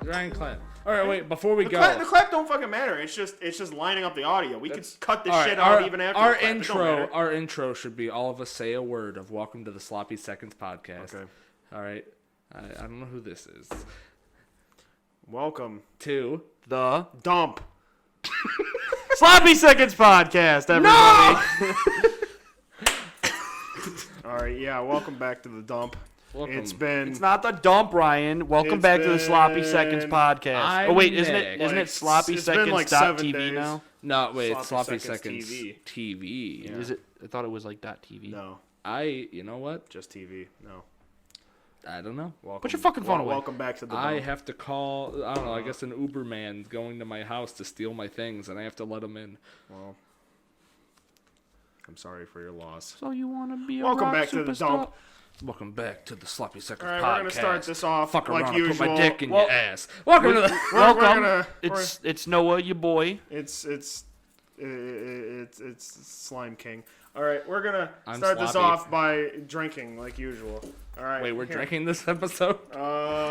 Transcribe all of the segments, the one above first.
Ryan, clap. All right, wait. Before we go, the clap don't fucking matter. It's just lining up the audio. We could cut this shit out even after our the clap. intro. Our intro should be all of us say a word of "Welcome to the Sloppy Seconds podcast." Okay. All right. I don't know who this is. Welcome to the dump. Sloppy Seconds podcast, everybody. No! All right, yeah, welcome back to the dump. Welcome. It's not the dump, Ryan. Welcome back to the Sloppy Seconds podcast. Isn't it Sloppy Seconds.tv now? No, wait, it's Sloppy Seconds TV. Yeah. Is it? I thought it was like .tv. No. You know what? Just TV. No. I don't know. Put your fucking phone away. Welcome back to the dump. I have to call, I don't know, I guess an Uber man going to my house to steal my things, and I have to let him in. Well, I'm sorry for your loss. So you want to be a Welcome rock back to the dump. Welcome back to the Sloppy Seconds podcast. podcast. We're going to start this off Fuck like around usual. And put my dick in your ass. Welcome to the... Welcome. It's Noah, your boy. It's Slime King. All right, we're going to start this off by drinking like usual. All right. Wait, we're drinking this episode?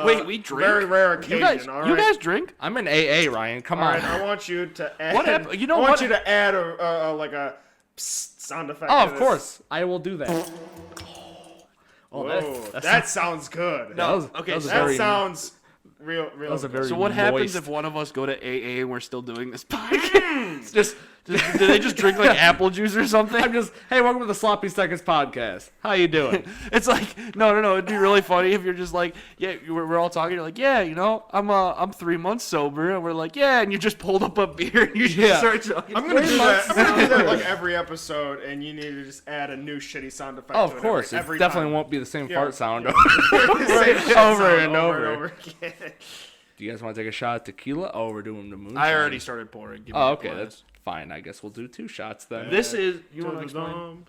Wait, we drink? Very rare occasion. You guys drink? I'm in AA, Ryan. Come on. All right, I want you to add... I want you to add a psst sound effect. Oh, of course. I will do that. Whoa, that sounds good. No, that sounds real. So what happens if one of us go to AA and we're still doing this podcast? Do they just drink like apple juice or something? Hey, welcome to the Sloppy Seconds podcast. How you doing? It's like, no. It'd be really funny if you're just like, yeah, we're all talking. You're like, yeah, I'm 3 months sober, and we're like, yeah, and you just pulled up a beer and you just start talking. I'm gonna do that like every episode, and you need to just add a new shitty sound effect. Oh, of course, it definitely won't be the same fart sound over and over again. Do you guys want to take a shot of tequila? Oh, we're doing the moonshine. I already started pouring. Okay, that's fine. I guess we'll do 2 shots then. This is... You want to explain?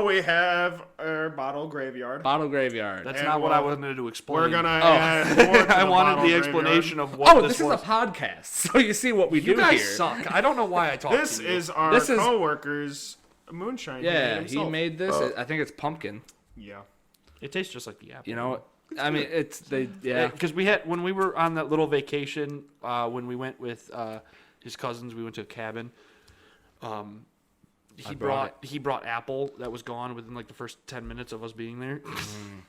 We have our bottle graveyard. Bottle graveyard. That's not what I wanted to explain. We're going to add more to I wanted the explanation of what this was. This is a podcast, so you see what we do here. You guys suck. I don't know why I talk to you. This is our co-worker's moonshine. Yeah, he made this. I think it's pumpkin. Yeah. It tastes just like the apple. You know, I mean, because we had, when we were on that little vacation, when we went with his cousins, we went to a cabin. He brought apple that was gone within like the first 10 minutes of us being there,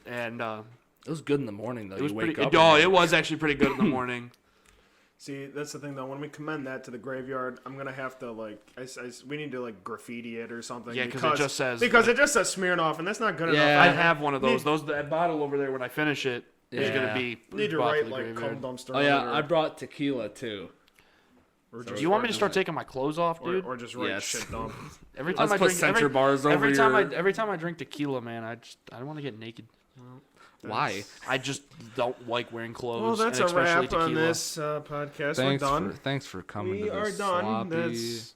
and it was good in the morning though. It was actually pretty good in the morning. See, that's the thing though. When we commend that to the graveyard, I'm gonna have to we need to graffiti it or something. Yeah, because it just says Smirnoff, and that's not good enough. I have one of those. That bottle over there when I finish it is gonna be. Need to write cum dumpster. Oh yeah, I brought tequila too. Do you want me to start taking my clothes off, dude? Or just write shit dump? Every time I drink, every time I drink tequila, man, I don't want to get naked. Why? I just don't like wearing clothes. Well, that's and a wrap tequila. on this podcast. We're done. Thanks for coming. We are done.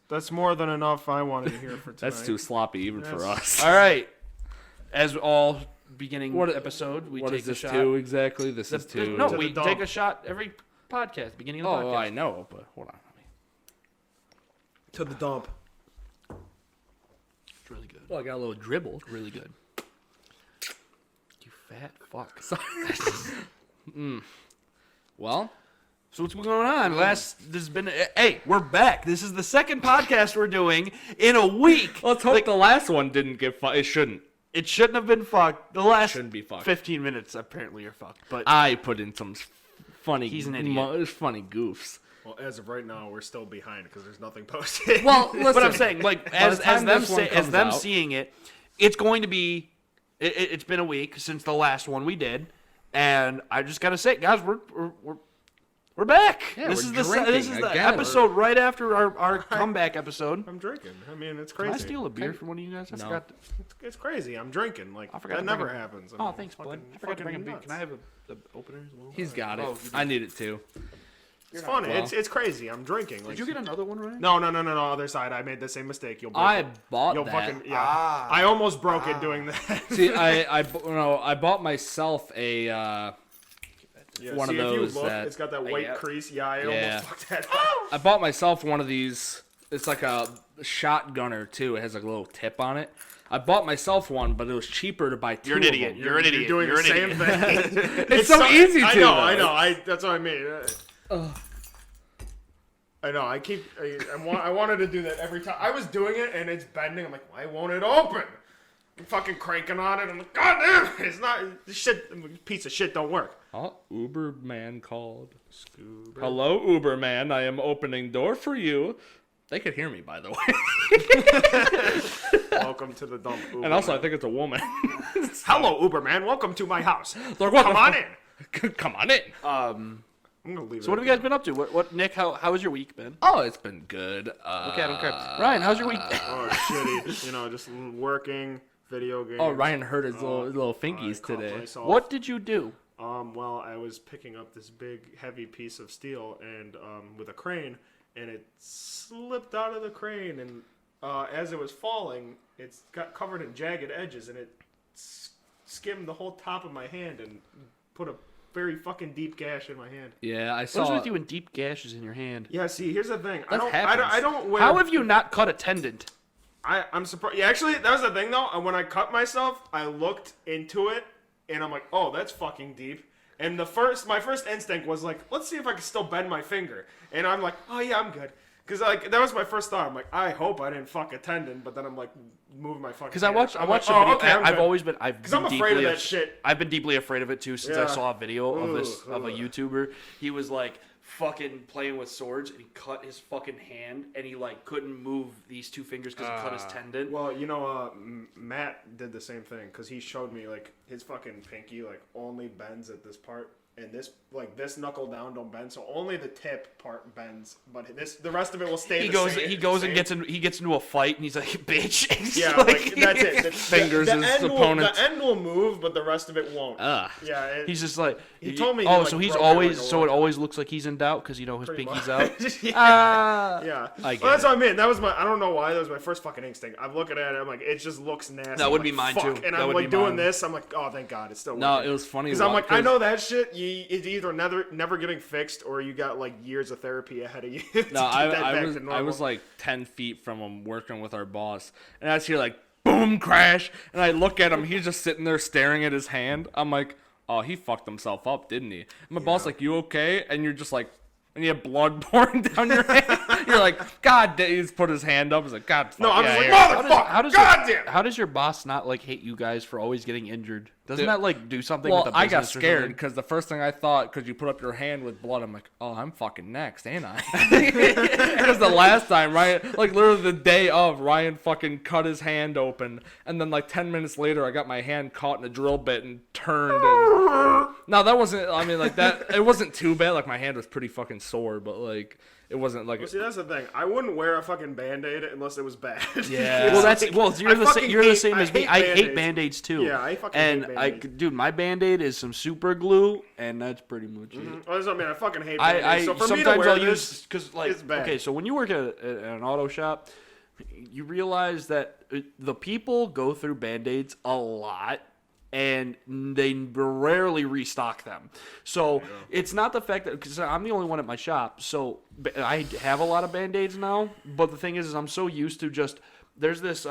That's more than enough I wanted to hear for tonight. That's too sloppy even for us. All right. As all beginning episode, we take a shot. What is this 2 exactly? This is 2. No, we take a shot every podcast, beginning of the podcast. Oh, I know, but hold on. To the dump. It's really good. Well, I got a little dribble. Really good. You fat fuck. Well, so what's going on? We're back. This is the second podcast we're doing in a week. Let's hope the last one didn't get fucked. It shouldn't. It shouldn't have been fucked. The last shouldn't be fucked. 15 minutes apparently are fucked. But I put in some funny. He's an idiot. Funny goofs. Well, as of right now, we're still behind because there's nothing posted. Well, listen, but I'm saying, as them seeing it, it's going to be. It's been a week since the last one we did, and I just gotta say, guys, we're back. Yeah, this is the episode right after our comeback episode. I'm drinking. I mean, it's crazy. Can I steal a beer from one of you guys? I forgot. It's crazy. I'm drinking. I forgot. That never happens. Oh, thanks, bud. I forgot to bring a beer. Can I have the opener as well? He's got it. I need it too. It's funny. Well, it's crazy. I'm drinking. Did you get another one, right? No. Other side. I made the same mistake. You'll break I bought that. I almost broke it doing that. See, I bought myself a one of those. It's got that white crease. Yeah, I almost fucked that up. I bought myself one of these It's like a shotgunner too. It has like a little tip on it. I bought myself one, but it was cheaper to buy two. You're an idiot. You're an idiot. You're doing the same thing. It's so easy to. I know. That's what I mean. I know. I wanted to do that every time. I was doing it, and it's bending. I'm like, why won't it open? I'm fucking cranking on it. I'm like, God damn, it's not. This shit, piece of shit don't work. Oh, Uberman called. Scoober. Hello, Uberman. I am opening door for you. They could hear me, by the way. Welcome to the dump, Uber. And also, I think it's a woman. Hello, Uberman. Welcome to my house. Like, Come on in. Come on in. I'm gonna leave. So what have you guys been up to? What Nick? How has your week been? Oh, it's been good. Okay, I don't care. Ryan, how's your week? Oh, shitty. Just working, video games. Oh, Ryan hurt his little fingies today. What did you do? Well, I was picking up this big, heavy piece of steel and with a crane, and it slipped out of the crane, and as it was falling, it got covered in jagged edges, and it skimmed the whole top of my hand and put a very fucking deep gash in my hand. Yeah, I saw. What's with you and deep gashes in your hand? Yeah, see, here's the thing. I don't wear. How have you not cut a tendon? I'm surprised. Yeah, actually, that was the thing though. When I cut myself, I looked into it, and I'm like, oh, that's fucking deep. And my first instinct was like, let's see if I can still bend my finger. And I'm like, oh yeah, I'm good. Because that was my first thought. I'm like, I hope I didn't fuck a tendon. But then I'm like, moving my fucking. Because I watched a video. Okay, I've always been. Because I'm afraid of that shit. I've been deeply afraid of it too since I Yeah. saw a video of a YouTuber. He was like fucking playing with swords and he cut his fucking hand and he like couldn't move these two fingers because he cut his tendon. Well, Matt did the same thing because he showed me like his fucking pinky like only bends at this part. And this knuckle down don't bend, so only the tip part bends, but the rest of it will stay. He goes and gets into a fight, and he's like, "Bitch." Yeah, like that's it. The Fingers is the opponent. The end will move, but the rest of it won't. Yeah. He's just like he told me. Oh, so he's always it always looks like he's in doubt because his pinky's out. Yeah. I get that's what I mean. That was I don't know why. That was my first fucking instinct. I'm looking at it. I'm like, it just looks nasty. That would like, be mine fuck. too. And that I'm would like be doing mine. this. I'm like, oh, thank God, it's still working. No, it was funny because I'm like, I know that shit. It's either never getting fixed or you got like years of therapy ahead of you. No, I was like 10 feet from him working with our boss, and I just hear like boom crash, and I look at him. He's just sitting there staring at his hand. I'm like, oh, he fucked himself up, didn't he? And my boss like, you okay? And you're just like, and you have blood pouring down your hand. You're like, God, he's put his hand up. He's like, God, fuck, no, I'm yeah, just like, motherfucker, how does your boss not like hate you guys for always getting injured? Doesn't that like do something Well, with the business? I got scared because the first thing I thought, because you put up your hand with blood, I'm like, oh, I'm fucking next, ain't I? Because the last time, Ryan, like literally the day of, Ryan fucking cut his hand open, and then like 10 minutes later, I got my hand caught in a drill bit and turned. And... No, that wasn't. I mean, like that. It wasn't too bad. Like my hand was pretty fucking sore, but like it wasn't like. Well, see, that's the thing. I wouldn't wear a fucking Band-Aid unless it was bad. Yeah. You're the same as me. I hate Band-Aids too. Yeah, I fucking hate Band-Aids. Dude, my Band-Aid is some super glue, and that's pretty much it. Well, that's what I mean. I fucking hate Band-Aids. So for me to sometimes wear I'll this, use because like it's bad. okay, so when you work at an auto shop, you realize that the people go through Band-Aids a lot. And they rarely restock them. So it's not the fact that, because I'm the only one at my shop, so I have a lot of Band-Aids now. But the thing is I'm so used to just, there's this,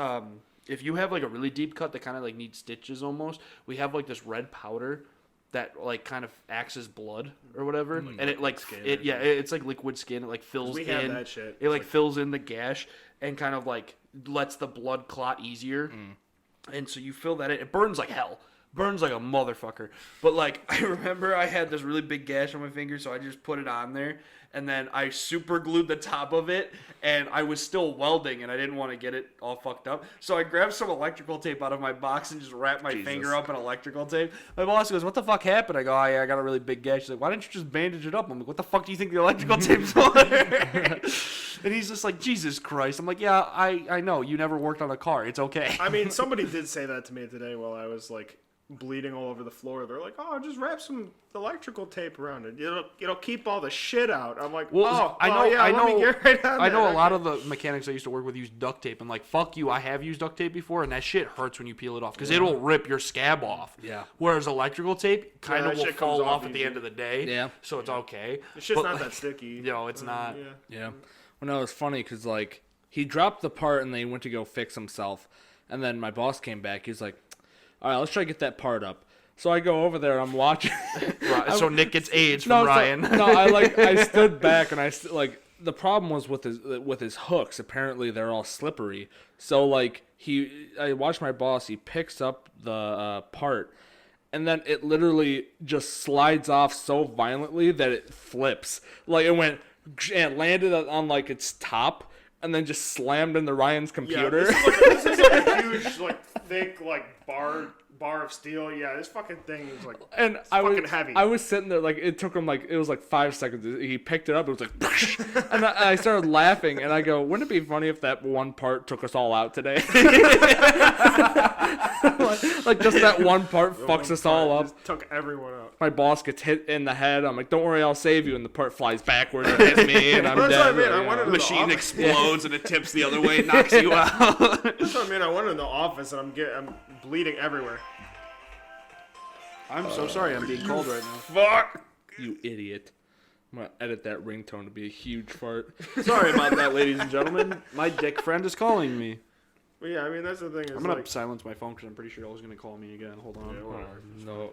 if you have like a really deep cut that kind of like needs stitches almost, we have like this red powder that like kind of acts as blood or whatever. And it like, it's like liquid skin. It like fills in. Have that shit. It like fills in the gash and kind of like lets the blood clot easier. And so you fill that in. It burns like hell. Burns like a motherfucker. But like, I remember I had this really big gash on my finger, so I just put it on there. And then I super glued the top of it. And I was still welding, and I didn't want to get it all fucked up. So I grabbed some electrical tape out of my box and just wrapped my finger up in electrical tape. My boss goes, what the fuck happened? I go, oh yeah, I got a really big gash. He's like, why didn't you just bandage it up? I'm like, what the fuck do you think the electrical tape's for? And he's just like, Jesus Christ. I'm like, yeah, I know. You never worked on a car. It's okay. I mean, somebody did say that to me today while I was like bleeding all over the floor. They're like, oh, just wrap some electrical tape around it. It'll keep all the shit out. I'm like, I know a lot of the mechanics I used to work with use duct tape, and like, fuck you, I have used duct tape before, and that shit hurts when you peel it off because it'll rip your scab off. Yeah. Whereas electrical tape kind of will fall off at the end of the day. Yeah. So it's okay. The shit's not that sticky. No, it's not. Yeah. Well, no, it's funny because like he dropped the part and then he went to go fix himself. And then my boss came back. He's like, all right, let's try to get that part up. So I go over there. I'm watching. So Nick gets AIDS from Ryan. I stood back and the problem was with his hooks. Apparently they're all slippery. So I watched my boss. He picks up the part, and then it literally just slides off so violently that it flips. Like it went and landed on its top, and then just slammed into Ryan's computer. Yeah, this is a huge thick bar of steel. Yeah, this fucking thing is fucking heavy. I was sitting there it took him it was 5 seconds. He picked it up. It was and I started laughing and I go, wouldn't it be funny if that one part took us all out today? Just that one part fucks us all up. Just took everyone out. My boss gets hit in the head. I'm like, don't worry, I'll save you. And the part flies backwards and hits me, and I'm dead. The machine explodes and it tips the other way, and knocks you out. That's what I mean. I went in the office and I'm bleeding everywhere. I'm so sorry. I'm being cold right now. Fuck! You idiot. I'm going to edit that ringtone to be a huge fart. Sorry about that, ladies and gentlemen. My dick friend is calling me. But yeah, I mean, that's the thing. I'm going to silence my phone because I'm pretty sure Ella's going to call me again. Hold on. Yeah, no.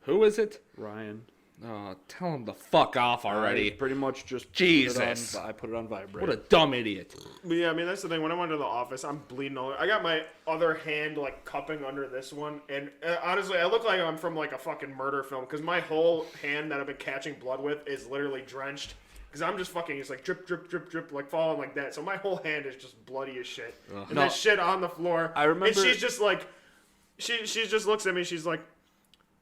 Who is it? Ryan. Oh, tell him to fuck off already. I pretty much just Jesus. I put it on vibrate. What a dumb idiot. But yeah, I mean, that's the thing. When I went to the office, I'm bleeding all over. I got my other hand cupping under this one, and honestly, I look like I'm from a fucking murder film because my whole hand that I've been catching blood with is literally drenched. Because I'm just fucking, it's drip, drip, drip, drip, falling like that. So my whole hand is just bloody as shit. And there's shit on the floor. I remember. And she's just she just looks at me. She's like,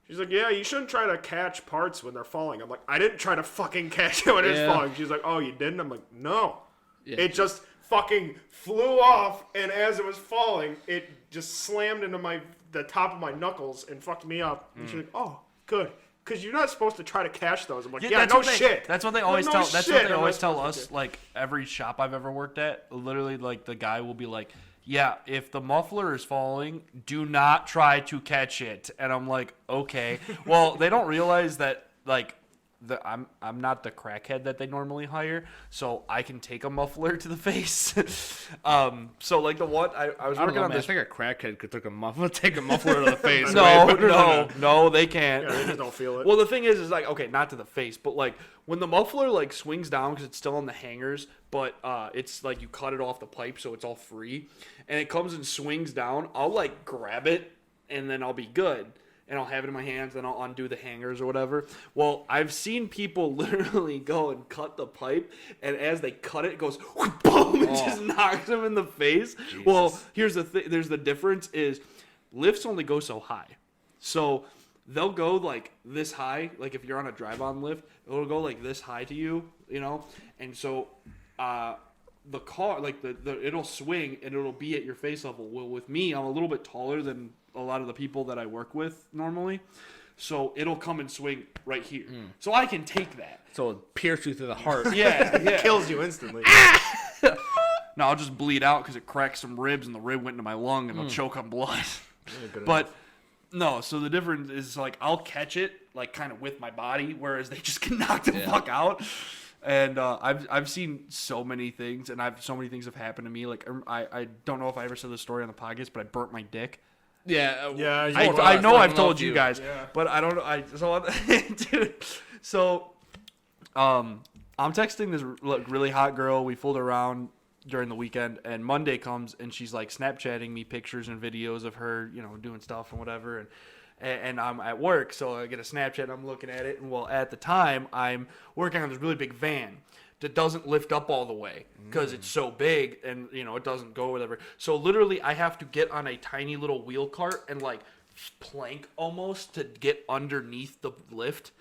yeah, you shouldn't try to catch parts when they're falling. I'm like, I didn't try to fucking catch it when it's falling. She's like, oh, you didn't? I'm like, no. Yeah. It just fucking flew off, and as it was falling, it just slammed into the top of my knuckles and fucked me up. And she's like, oh, good. Because you're not supposed to try to catch those. I'm like, shit. That's what they always tell. That's what they always tell us. Every shop I've ever worked at, literally, the guy will be like, yeah, if the muffler is falling, do not try to catch it. And I'm like, okay. Well, they don't realize that I'm not the crackhead that they normally hire, so I can take a muffler to the face. So the one I was working on this. I think a crackhead could take a muffler to the face. No, they can't. Yeah, they just don't feel it. Well, the thing is okay, not to the face, but when the muffler swings down because it's still on the hangers, but it's you cut it off the pipe so it's all free, and it comes and swings down. I'll grab it and then I'll be good. And I'll have it in my hands, then I'll undo the hangers or whatever. Well, I've seen people literally go and cut the pipe, and as they cut it goes, boom, and just knocks them in the face. Jesus. Well, here's the thing. There's the difference is lifts only go so high. So they'll go this high. If you're on a drive-on lift, it'll go this high to you, And so the car, it'll swing, and it'll be at your face level. Well, with me, I'm a little bit taller than a lot of the people that I work with normally, so it'll come and swing right here. So I can take that. So it pierces you through the heart. Yeah. It kills you instantly. No, I'll just bleed out because it cracked some ribs, and the rib went into my lung, and I'll choke on blood. But no, so the difference is I'll catch it kind of with my body, whereas they just can knock the fuck out. And I've seen so many things, and so many things have happened to me. I don't know if I ever said this story on the podcast, but I burnt my dick. Yeah, I know I've told you guys, but I don't know. Dude, so I'm texting this really hot girl. We fooled around during the weekend, and Monday comes, and she's Snapchatting me pictures and videos of her, doing stuff and whatever, and I'm at work, so I get a Snapchat. I'm looking at it, and well, at the time, I'm working on this really big van that doesn't lift up all the way because it's so big, and it doesn't go whatever. So literally, I have to get on a tiny little wheel cart and plank almost to get underneath the lift.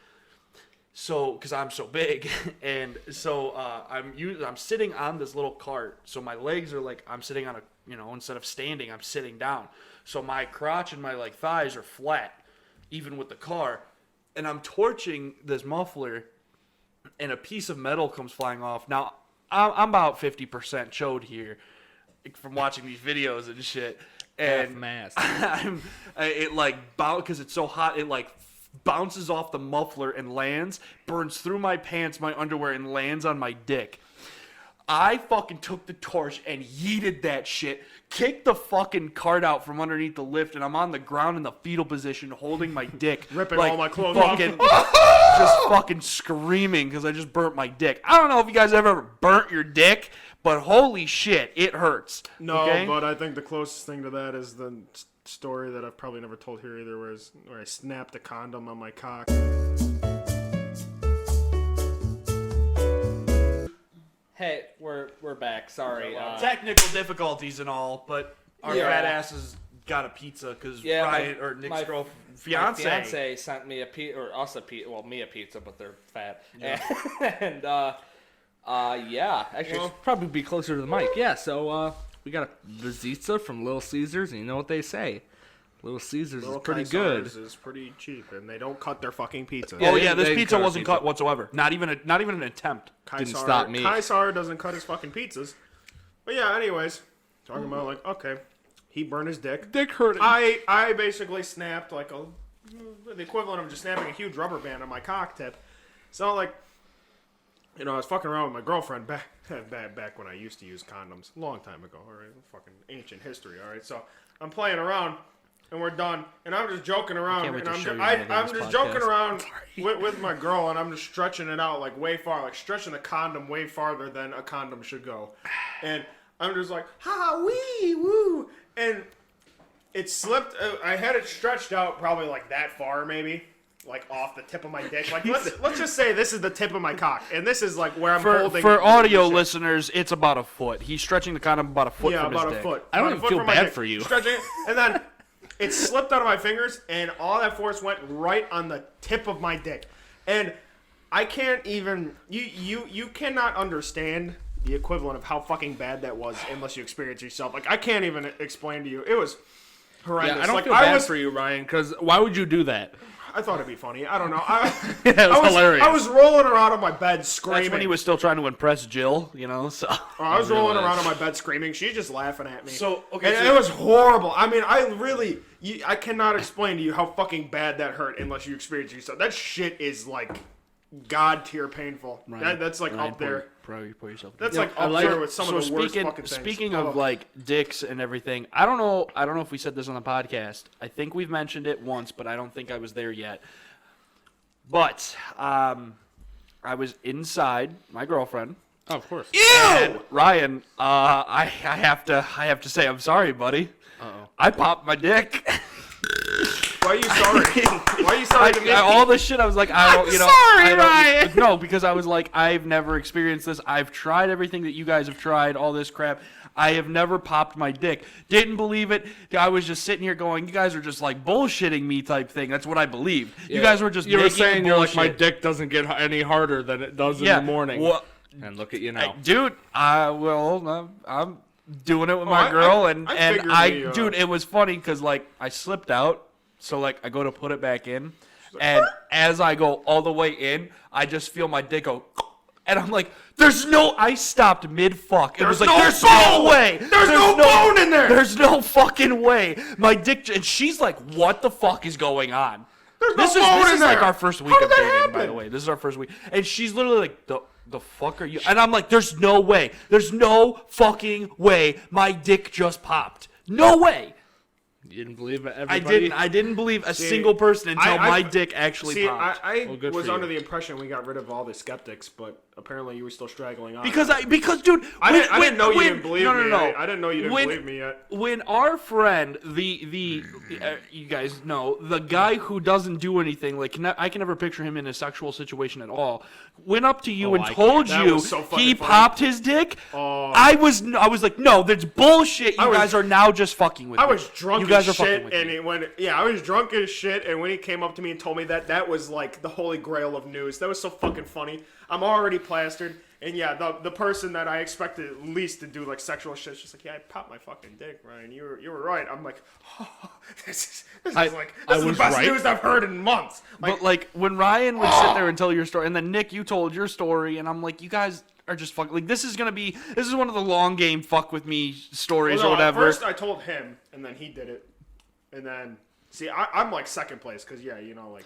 So because I'm so big, and so I'm sitting on this little cart. So my legs are I'm sitting on a instead of standing, I'm sitting down. So my crotch and my thighs are flat, even with the car, and I'm torching this muffler. And a piece of metal comes flying off. Now, I'm about 50% chode here from watching these videos and shit. And because it's so hot, it bounces off the muffler and lands, burns through my pants, my underwear, and lands on my dick. I fucking took the torch and yeeted that shit, kicked the fucking cart out from underneath the lift, and I'm on the ground in the fetal position holding my dick. Ripping like, all my clothes fucking, off. just fucking screaming because I just burnt my dick. I don't know if you guys ever burnt your dick, but holy shit, it hurts. No, okay? but I think the closest thing to that is the story that I've probably never told here either, where I snapped a condom on my cock. Hey, we're back. Sorry. Technical difficulties and all, but our fat asses got a pizza because Ryan or Nick's fiance. My fiance sent me a pizza, or us a pizza. Well, me a pizza, but they're fat. Yeah. And actually, it'd probably be closer to the mic. Yeah. So we got a Vizitza from Little Caesars, and you know what they say. Little Caesars is pretty good. Is pretty cheap, and they don't cut their fucking pizza. Oh yeah, this pizza wasn't cut whatsoever. Not even an attempt. Didn't stop me. Kaisar doesn't cut his fucking pizzas. But yeah, anyways, talking about like, okay, he burned his dick. Dick hurt. I basically snapped like the equivalent of just snapping a huge rubber band on my cock tip. So like, I was fucking around with my girlfriend back when I used to use condoms, a long time ago. All right, fucking ancient history. All right, so I'm playing around. And we're done. And I'm just joking around. And I'm just joking around with my girl, and I'm just stretching it out like way far, like stretching the condom way farther than a condom should go. And I'm just like, ha, wee, woo. And it slipped. I had it stretched out probably like that far, maybe. Like off the tip of my dick. Like let's just say this is the tip of my cock, and this is like where I'm holding. For audio listeners, it's about a foot. He's stretching the condom about a foot from his dick. Yeah, about a foot. I don't even feel bad for you. Stretching it, and then it slipped out of my fingers, and all that force went right on the tip of my dick. And I can't even. You cannot understand the equivalent of how fucking bad that was unless you experience it yourself. Like I can't even explain to you. It was horrendous. Yeah, I don't feel bad for you, Ryan, because why would you do that? I thought it'd be funny. I don't know. It was hilarious. I was rolling around on my bed screaming. That's when he was still trying to impress Jill, so. I was rolling around on my bed screaming. She's just laughing at me. So, okay. And it was horrible. I mean, I cannot explain to you how fucking bad that hurt unless you experience it yourself. That shit is like God tier painful. Ryan, That's like up there. Pour yourself. That's like up there with some of the worst fucking things. Speaking of like dicks and everything, I don't know if we said this on the podcast. I think we've mentioned it once, but I don't think I was there yet. But I was inside my girlfriend. Oh, of course. And Ryan, I have to say I'm sorry, buddy. Uh-oh. I popped my dick. Why are you sorry? Why are you sorry to me? All this shit, I was like, Ryan. No, because I was like, I've never experienced this. I've tried everything that you guys have tried, all this crap. I have never popped my dick. Didn't believe it. I was just sitting here going, you guys are just like bullshitting me type thing. That's what I believed. Yeah. You guys were just saying you're like, my dick doesn't get any harder than it does in the morning. Well, and look at you now. Dude, I'm doing it with my girl. Dude, it was funny because like I slipped out. So like I go to put it back in. And as I go all the way in, I just feel my dick go. And I'm like, I stopped mid-fuck. It was like, there's no way. There's no bone in there. There's no fucking way. My dick, and she's like, what the fuck is going on? This is like our first week of dating, by the way. This is our first week. And she's literally like, the fuck are you? And I'm like, there's no way. There's no fucking way my dick just popped. No way. You didn't believe everybody? I didn't believe a single person until my dick actually popped. I was under the impression we got rid of all the skeptics, but apparently you were still straggling on. Because dude, I didn't know you didn't believe me. No. I didn't know you didn't believe me yet. When our friend, the you guys know, the guy who doesn't do anything, like I can never picture him in a sexual situation at all, went up to you and told you he popped his dick. I was like, no, that's bullshit. You guys are now just fucking with me. I was drunk as shit, and I was drunk as shit, and when he came up to me and told me that was like the holy grail of news. That was so fucking funny. I'm already plastered, and yeah, the person that I expected at least to do like sexual shit, just like, yeah, I popped my fucking dick, Ryan. You were right. I'm like, this is the best news I've heard in months. But like when Ryan would sit there and tell your story, and then Nick, you told your story, and I'm like, you guys are just fucking like this is one of the long game fuck with me stories or whatever. First I told him, and then he did it, and then. See, I'm like second place because you know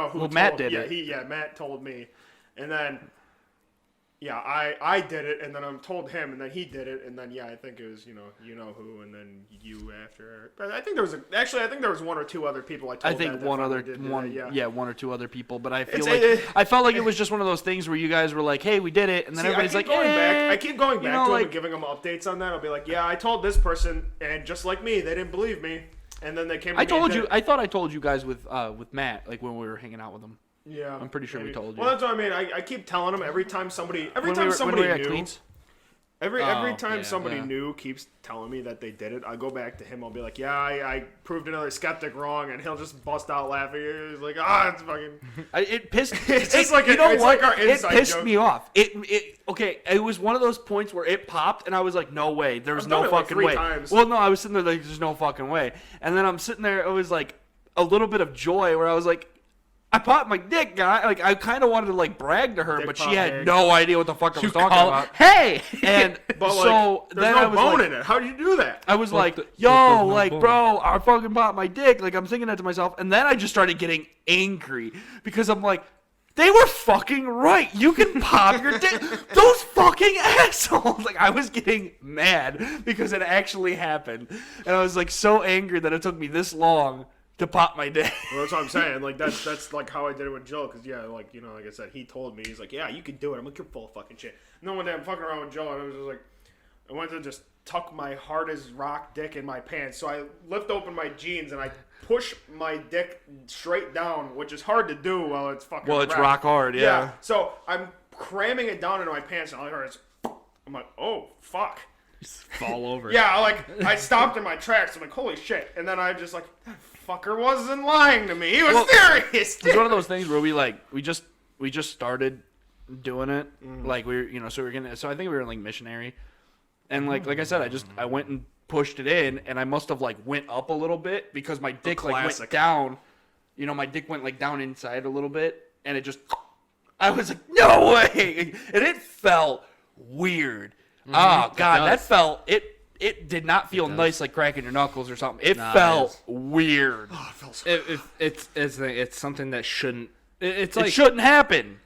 who. Well, Matt did it. Yeah, Matt told me, and then yeah, I did it, and then I told him, and then he did it, and then I think it was you know who, and then you after. But I think there was one or two other people I told. I think one or two other people, but I feel I felt like it was just one of those things where you guys were like, "Hey, we did it," and then everybody's like, I keep going back to him and giving him updates on that. I'll be like, "Yeah, I told this person, and just like me, they didn't believe me." And then they came. I told you. I thought I told you guys with Matt, like when we were hanging out with him. Yeah, I'm pretty sure we told you. Well, that's what I mean. I keep telling him every time somebody new. Every time somebody new keeps telling me that they did it, I go back to him. I'll be like, "Yeah, I proved another skeptic wrong," and he'll just bust out laughing. He's like, "It's fucking." It pissed. It's just like like our inside it pissed joke. me off. It was one of those points where it popped, and I was like, "No way! There was no fucking way." Times. Well, no, I was sitting there like, "There's no fucking way," and then I'm sitting there. It was like a little bit of joy where I was like, I popped my dick, guy. Like I kind of wanted to like brag to her, Dick but pop she had egg. no idea what the fuck I was talking about. Hey! And But so there's then no I was bone like, in it. How did you do that? I was like, there's yo, no like, bone. bro, I fucking popped my dick. Like I'm thinking that to myself, and then I just started getting angry because I'm like, they were fucking right. You can pop your dick. Those fucking assholes. Like I was getting mad because it actually happened, and I was like so angry that it took me this long to pop my dick. Well, that's what I'm saying. Like that's like how I did it with Joe. Because like like I said, he told me, he's like, "Yeah, you can do it." I'm like, "You're full of fucking shit." And then one day I'm fucking around with Joe, and I was just like, I went to just tuck my hard as rock dick in my pants. So I lift open my jeans and I push my dick straight down, which is hard to do while it's fucking. Well, it's wrapped. rock hard, yeah. So I'm cramming it down into my pants, and all I heard is, I'm like, "Oh fuck." Fall over. Yeah, I stopped in my tracks. I'm like, "Holy shit!" And then I just like, that fucker wasn't lying to me. He was serious. It's one of those things where we just started doing it. Like we were, so I think we were like missionary, and like I said, I went and pushed it in, and I must have like went up a little bit because my dick like went down. My dick went like down inside a little bit, and it just. I was like, no way, and it felt weird. Oh god, that felt it. It did not feel nice like cracking your knuckles or something. It felt weird. Oh, it felt so It's something that shouldn't. It's It like shouldn't happen.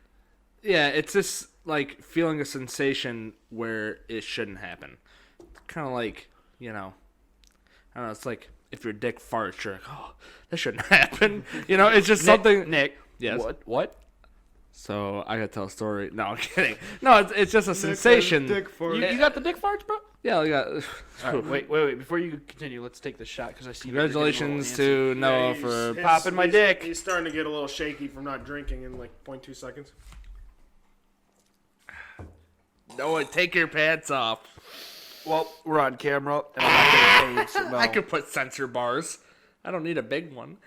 yeah. It's this like feeling a sensation where it shouldn't happen. Kind of like I don't know. It's like if your dick farts, you're like, oh, that shouldn't happen. It's just something. Nick. Yes. What? So I gotta tell a story. No, I'm kidding. No, it's just a sensation. dick fart. You got the dick farts, bro? Yeah, we got. All right, wait. Before you continue, let's take the shot because I see. Congratulations to Noah for popping my dick. He's starting to get a little shaky from not drinking in like 0.2 seconds. Noah. Take your pants off. Well, we're on camera. And I'm not getting paid, I could put sensor bars. I don't need a big one.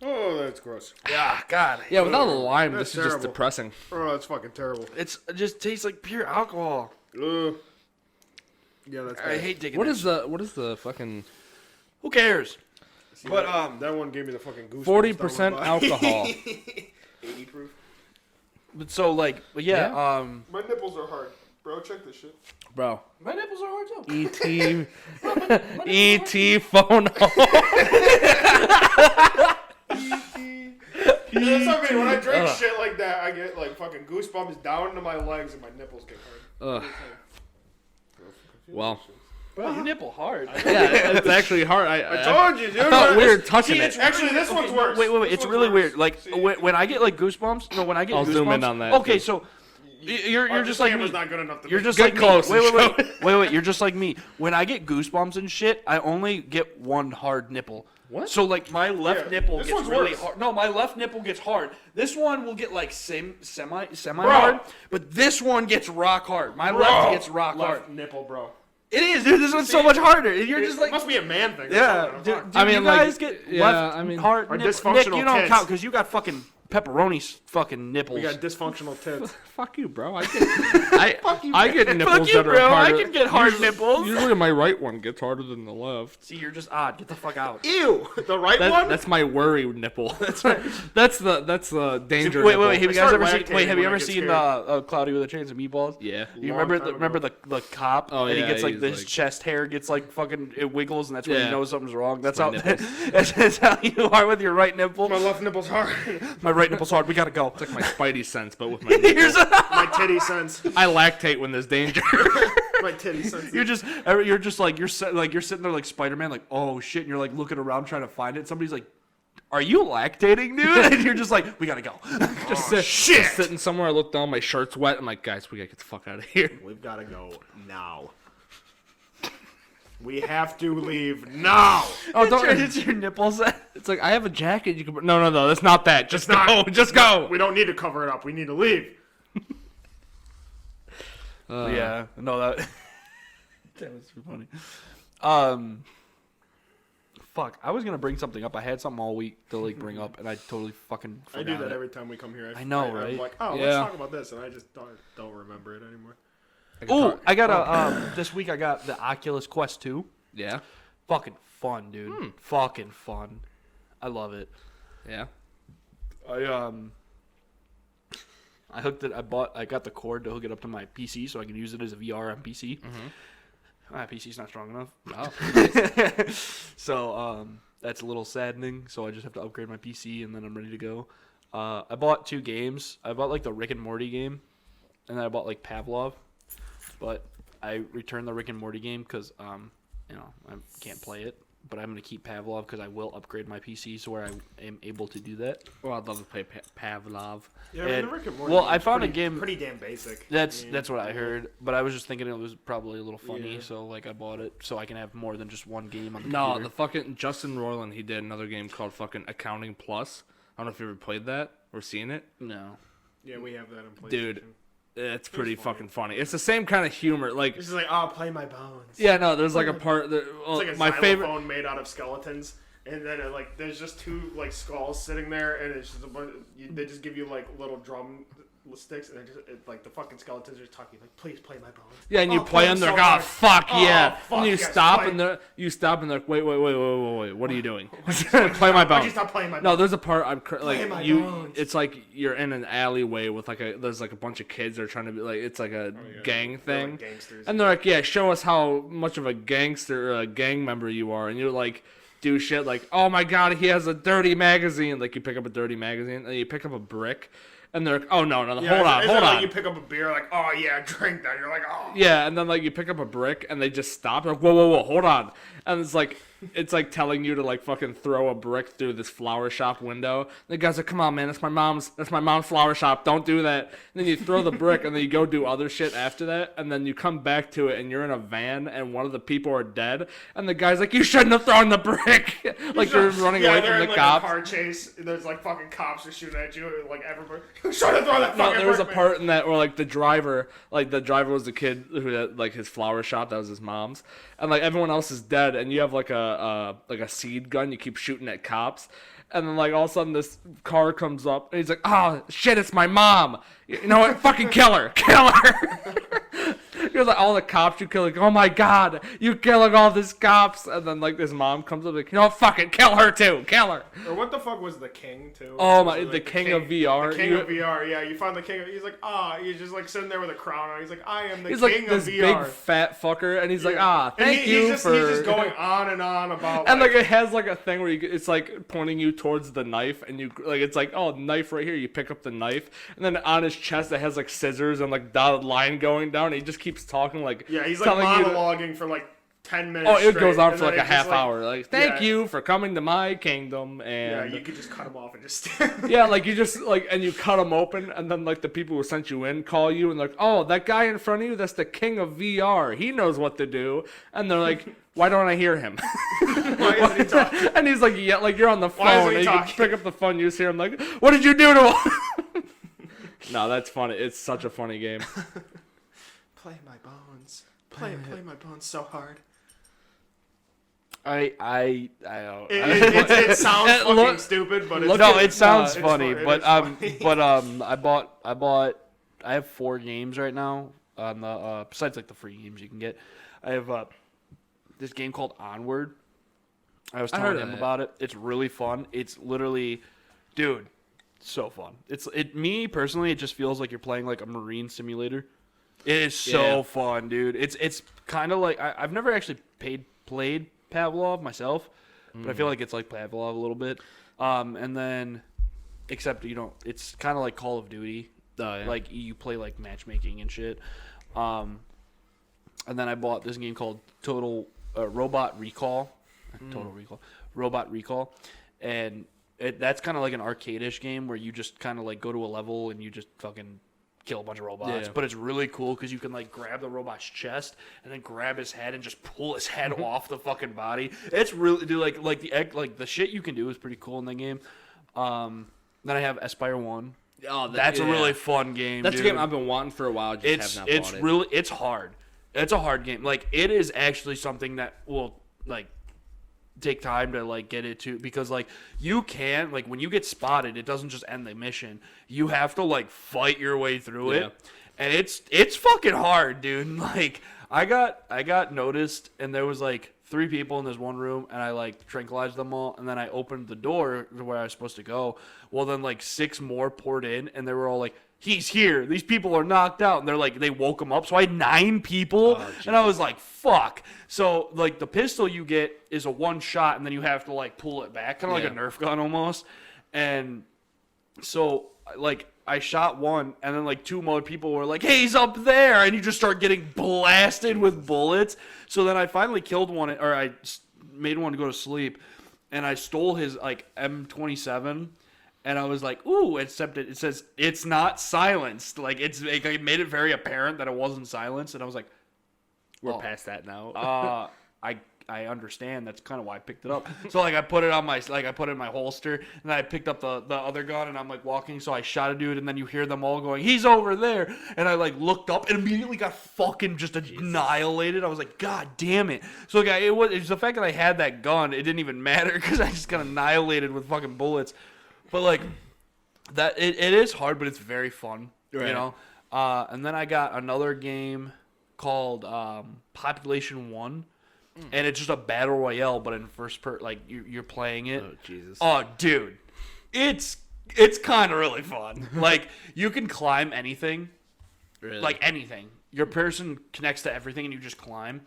Oh, that's gross. Yeah, God. Yeah, without a lime, That's this is just terrible. depressing. Oh, that's fucking terrible. It just tastes like pure alcohol. Ugh. Yeah, that's I bad. hate taking. What is the fucking Who cares? See, But that one gave me the fucking goosebumps. 40% down my body. alcohol? 80 proof. But so like, yeah. My nipples are hard, bro. Check this shit. Bro. My nipples are hard too. E.T. phone home. That's what I mean. When I drink shit like that, I get like fucking goosebumps down to my legs and my nipples get hard. Well. Bro, your nipple hard. Yeah, it's actually hard. I told you, dude. I felt weird touching it. Actually, this one's worse. Wait. This It's one's really worse. weird. Like See, when I get like goosebumps. No, when I get I'll goosebumps. zoom in on that, Okay, too. so you're the just like me. camera's not good enough to You're make- just Get like close me. and Wait. You're just like me. When I get goosebumps and shit, I only get one hard nipple. What? So like my left Yeah, nipple this gets one's really worse. hard. No, my left nipple gets hard. This one will get like semi hard, but this one gets rock hard. My left gets rock hard. Left nipple, bro. It is, dude. This one's so much harder. And you're just It like, must be a man thing. or yeah. something. Dude, I mean, you like, guys get yeah, left I mean- hard Or nipples. dysfunctional Nick, you don't tits. count because you got fucking pepperoni fucking nipples. We got dysfunctional tits. Fuck you, bro. I get nipples Fuck you, that are bro. I harder. can get hard nipples. Usually my right one gets harder than the left. See, you're just odd. Get the fuck out. Ew. The right one? That's my worry nipple. That's the danger. Wait. nipple. Have you I guys start ever seen? lactating Wait, have you when I ever get seen scared. Cloudy with a Chance of Meatballs? Yeah. You Long remember time the cop? Oh, and he yeah, gets like he's this like- chest hair gets like fucking it wiggles and that's when Yeah. you know something's wrong. That's my how nipples. that's how you are with your right nipple. My left nipple's hard. My right nipple so hard. We gotta go. It's like my spidey sense, but with my nipple. My titty sense. I lactate when there's danger. My titty sense. You're just like you're sitting there like Spider-Man, like oh shit, and you're like looking around trying to find it. Somebody's like, "Are you lactating, dude?" And you're just like, "We gotta go." Just sitting somewhere. I look down, my shirt's wet. I'm like, guys, we gotta get the fuck out of here. We've got to go now. We have to leave now. Oh, don't. It's your nipples. It's like I have a jacket. You can. No. That's not that. Just go. not- Just go. We don't need to cover it up. We need to leave. Yeah, no, that was too funny. Fuck, I was gonna bring something up. I had something all week to like bring up, and I totally fucking forgot I do that it. every time we come here. I know, right? I'm like, oh, Yeah. let's talk about this, and I just don't remember it anymore. Oh, I got a this week I got the Oculus Quest 2. Yeah. Fucking fun, dude. Fucking fun. I love it. Yeah. I hooked it. I got the cord to hook it up to my PC so I can use it as a VR on PC. My PC's not strong enough. Oh. So that's a little saddening. So I just have to upgrade my PC and then I'm ready to go. I bought 2 games. I bought like the Rick and Morty game, and then I bought like Pavlov. But I returned the Rick and Morty game because I can't play it. But I'm gonna keep Pavlov because I will upgrade my PC so where I am able to do that. Well, I'd love to play Pavlov. Yeah, I mean, And- the Rick and Morty well, I game's found a pretty- game- pretty damn basic. That's I mean, what I heard. But I was just thinking it was probably a little funny, Yeah. so like I bought it so I can have more than just one game on the No, computer. the fucking Justin Roiland, he did another game called fucking Accounting Plus. I don't know if you ever played that or seen it. No. Yeah, we have that in PlayStation. Dude. It's pretty funny. fucking funny. It's the same kind of humor. Like, It's just like, oh, play my bones. yeah, no, there's like a part that well, It's like a my favorite. xylophone made out of skeletons, and then like there's just 2 like skulls sitting there, and it's just a bunch. They just give you like little drum sticks, and like the fucking skeletons are just talking like, please play my bones. Yeah, and you Oh, play them. them They're so like, oh hard. fuck Oh, yeah, fuck and you yes, stop, play. and they're like, wait, what are you doing? Play my Why'd bones. you stop playing my No, bones? there's a part Play my like you. bones. It's like you're in an alleyway with there's like a bunch of kids that are trying to be like it's like a gang They're thing, like gangsters. and they're like, yeah, show us how much of a gangster or a gang member you are, and you're like. Do shit like, oh my god, he has a dirty magazine. Like you pick up a dirty magazine, and you pick up a brick, and they're like, oh no, Yeah, hold is it on. Like you pick up a beer, like, oh yeah, drink that. You're like, oh. Yeah, and then like you pick up a brick, and they just stop. They're like, whoa, hold on, and it's like telling you to like fucking throw a brick through this flower shop window. The guy's like, come on, man, that's my mom's flower shop. Don't do that. And then you throw the brick, and then you go do other shit after that, and then you come back to it, and you're in a van, and one of the people are dead, and the guy's like, you shouldn't have thrown the brick. Like you're running away they're from in, the like, cops. A car chase. There's like fucking cops are shooting at you. Like everybody, you shouldn't throw that No, fucking there was a brick, part in that where like the driver was the kid who had like his flower shop that was his mom's, and like everyone else is dead, and you have like a seed gun you keep shooting at cops, and then like all of a sudden this car comes up and he's like, oh shit, it's my mom. You know what? Fucking kill her. You're like all the cops you kill, like, oh my god, you killing all these cops, and then like this mom comes up like, you know what? Fucking kill her too, kill her. Or what the fuck was the king too? Oh Was my, it, like, the king of VR. The king of VR, yeah. You find the king. He's like, he's just like sitting there with a crown on. He's like, I am the He's king like of this VR. big fat fucker, and he's like, And thank you he's just, for. He's just going on and on about. And like it has like a thing where it's like pointing you towards the knife, and you like it's like, oh, knife right here. You pick up the knife, and then on his chest it has like scissors and like dotted line going down. And he just keeps talking like, yeah, he's like telling you to- monologuing for like 10 minutes. Oh, it straight, goes on and for then like a it just, half hour. Like, thank yeah. you for coming to my kingdom, Yeah, and you could just cut him off and just. yeah, like you just like, and you cut them open, and then like the people who sent you in call you, and like, oh, that guy in front of you, that's the king of VR. He knows what to do, and they're like, why don't I hear him? Why isn't he talking? And he's like, yeah, like you're on the Why isn't phone, he and you can talking? pick up the phone, you just hear him like, what did you do to him? No, that's funny. It's such a funny game. Play my bones. Play my bones so hard. I don't. It sounds fucking look- stupid, but look it's No, at- it sounds it's funny, fun- it but is funny. I have 4 games right now on the besides like the free games you can get. I have this game called Onward. I was I telling heard of him it. about it. It's really fun. It's literally, dude, so fun. Me personally, it just feels like you're playing like a marine simulator. It is so Yeah. fun, dude. It's kind of like I've never actually played Pavlov myself, but I feel like it's like Pavlov a little bit. And then except you don't. It's kind of like Call of Duty. Yeah. Like you play like matchmaking and shit. And then I bought this game called Robot Recall. Robot Recall, and that's kind of like an arcade-ish game where you just kind of like go to a level and you just fucking kill a bunch of robots. Yeah. But it's really cool because you can like grab the robot's chest and then grab his head and just pull his head off the fucking body. It's really, dude, like the shit you can do is pretty cool in the game. Then I have Aspire 1. Oh, That's a really fun game. That's dude. a game I've been wanting for a while. Just have not bought it. Really, it's hard. It's a hard game. Like it is actually something that will like take time to like get it to, because like you can, like when you get spotted, it doesn't just end the mission. You have to like fight your way through it, and it's fucking hard, dude. Like I got noticed, and there was like 3 people in this one room, and I like tranquilized them all, and then I opened the door to where I was supposed to go. Well, then like 6 more poured in, and they were all like, he's here. These people are knocked out. And they're like, they woke him up. So I had 9 people. And I was like, fuck. So, like, the pistol you get is a 1 shot, and then you have to, like, pull it back. Kind of like a Nerf gun almost. And so, like, I shot 1, and then, like, 2 more people were like, hey, he's up there. And you just start getting blasted with bullets. So then I finally killed one, or I made one to go to sleep. And I stole his, like, M27. And I was like, ooh, except it says it's not silenced. Like, it made it very apparent that it wasn't silenced. And I was like, we're past that now. I understand. That's kind of why I picked it up. So, like, I put it in my holster. And then I picked up the other gun. And I'm, like, walking. So I shot a dude. And then you hear them all going, he's over there. And I, like, looked up and immediately got fucking just annihilated. I was like, God damn it. So, like, it was the fact that I had that gun. It didn't even matter because I just got annihilated with fucking bullets. But, like, that it is hard, but it's very fun, you know? And then I got another game called Population 1, and it's just a battle royale, but in first like, you're playing it. Oh, Jesus. Oh, dude. It's kind of really fun. Like, you can climb anything. Really? Like, anything. Your person connects to everything, and you just climb.